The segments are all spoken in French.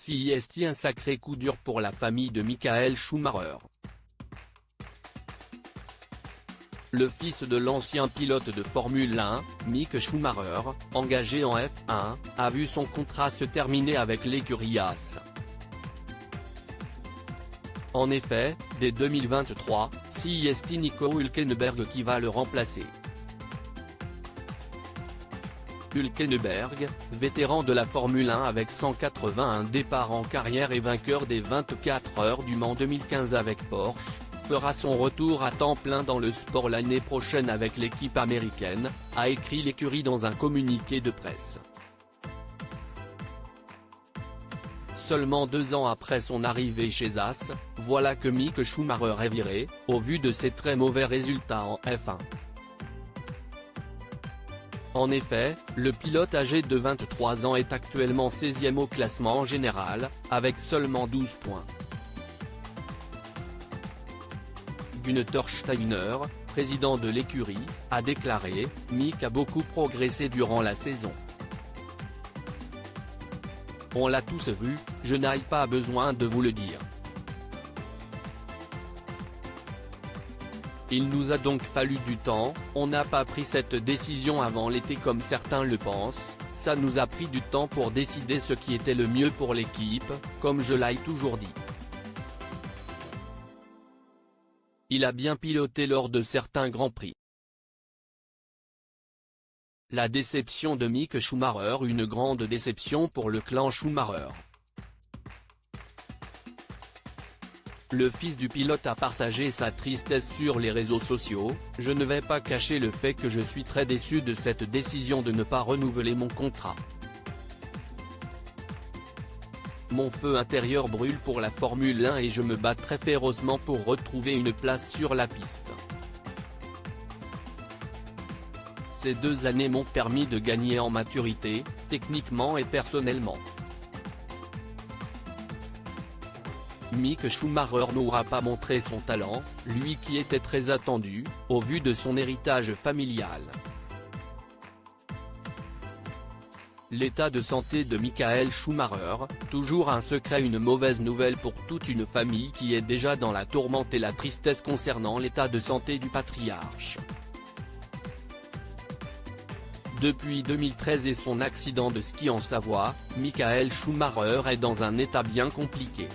C'est un sacré coup dur pour la famille de Michael Schumacher. Le fils de l'ancien pilote de Formule 1, Mick Schumacher, engagé en F1, a vu son contrat se terminer avec l'écurie Haas. En effet, dès 2023, c'est Nico Hülkenberg qui va le remplacer. Hülkenberg, vétéran de la Formule 1 avec 181 départs en carrière et vainqueur des 24 heures du Mans 2015 avec Porsche, fera son retour à temps plein dans le sport l'année prochaine avec l'équipe américaine, a écrit l'écurie dans un communiqué de presse. Seulement 2 ans après son arrivée chez Haas, voilà que Mick Schumacher est viré, au vu de ses très mauvais résultats en F1. En effet, le pilote âgé de 23 ans est actuellement 16e au classement général, avec seulement 12 points. Günther Steiner, président de l'écurie, a déclaré « Mick a beaucoup progressé durant la saison. On l'a tous vu, je n'ai pas besoin de vous le dire. Il nous a donc fallu du temps, on n'a pas pris cette décision avant l'été comme certains le pensent, ça nous a pris du temps pour décider ce qui était le mieux pour l'équipe, comme je l'ai toujours dit. Il a bien piloté lors de certains grands prix. La déception de Mick Schumacher, une grande déception pour le clan Schumacher. Le fils du pilote a partagé sa tristesse sur les réseaux sociaux, « Je ne vais pas cacher le fait que je suis très déçu de cette décision de ne pas renouveler mon contrat. Mon feu intérieur brûle pour la Formule 1 et je me bats très férocement pour retrouver une place sur la piste. Ces 2 années m'ont permis de gagner en maturité, techniquement et personnellement. Mick Schumacher n'aura pas montré son talent, lui qui était très attendu, au vu de son héritage familial. L'état de santé de Michael Schumacher, toujours un secret, une mauvaise nouvelle pour toute une famille qui est déjà dans la tourmente et la tristesse concernant l'état de santé du patriarche. Depuis 2013 et son accident de ski en Savoie, Michael Schumacher est dans un état bien compliqué.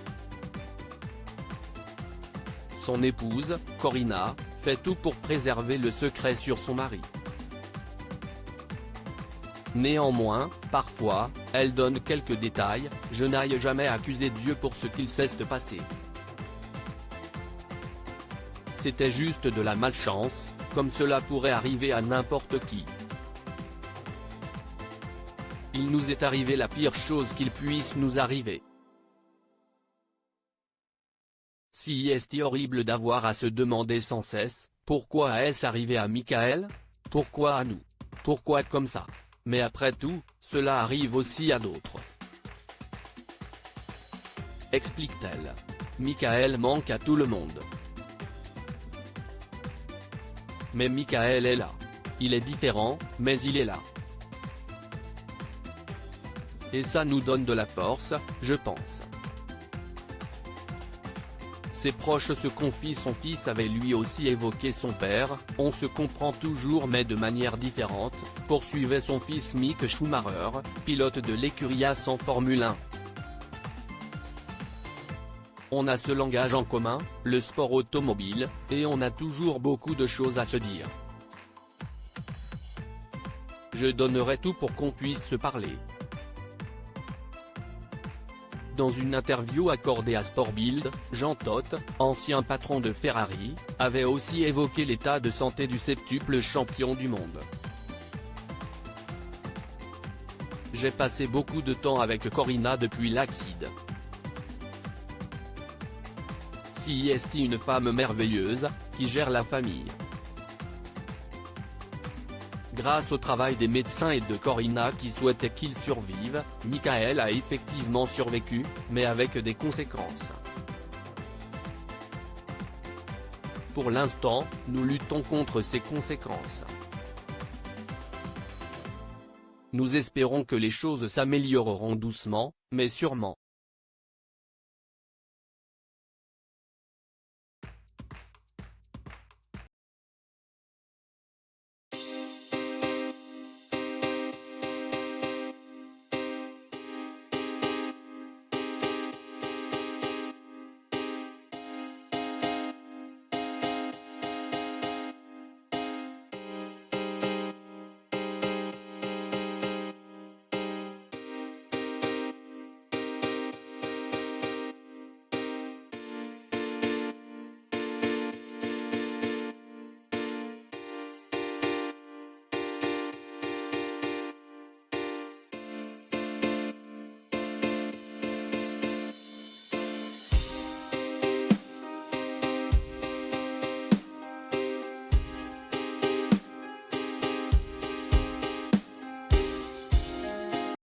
Son épouse, Corina, fait tout pour préserver le secret sur son mari. Néanmoins, parfois, elle donne quelques détails, « Je n'ai jamais accusé Dieu pour ce qu'il s'est passé. C'était juste de la malchance, comme cela pourrait arriver à n'importe qui. Il nous est arrivé la pire chose qu'il puisse nous arriver. C'est horrible d'avoir à se demander sans cesse, pourquoi est-ce arrivé à Michael? Pourquoi à nous? Pourquoi comme ça? Mais après tout, cela arrive aussi à d'autres. » explique-t-elle. Michael manque à tout le monde. Mais Michael est là. Il est différent, mais il est là. Et ça nous donne de la force, je pense. Ses proches se confient, son fils avait lui aussi évoqué son père, « On se comprend toujours mais de manière différente », poursuivait son fils Mick Schumacher, pilote de l'écurie Haas en Formule 1. On a ce langage en commun, le sport automobile, et on a toujours beaucoup de choses à se dire. Je donnerai tout pour qu'on puisse se parler. Dans une interview accordée à Sportbild, Jean Todt, ancien patron de Ferrari, avait aussi évoqué l'état de santé du septuple champion du monde. « J'ai passé beaucoup de temps avec Corina depuis l'accident. C'est une femme merveilleuse, qui gère la famille. Grâce au travail des médecins et de Corina qui souhaitaient qu'il survive, Michael a effectivement survécu, mais avec des conséquences. Pour l'instant, nous luttons contre ces conséquences. Nous espérons que les choses s'amélioreront doucement, mais sûrement.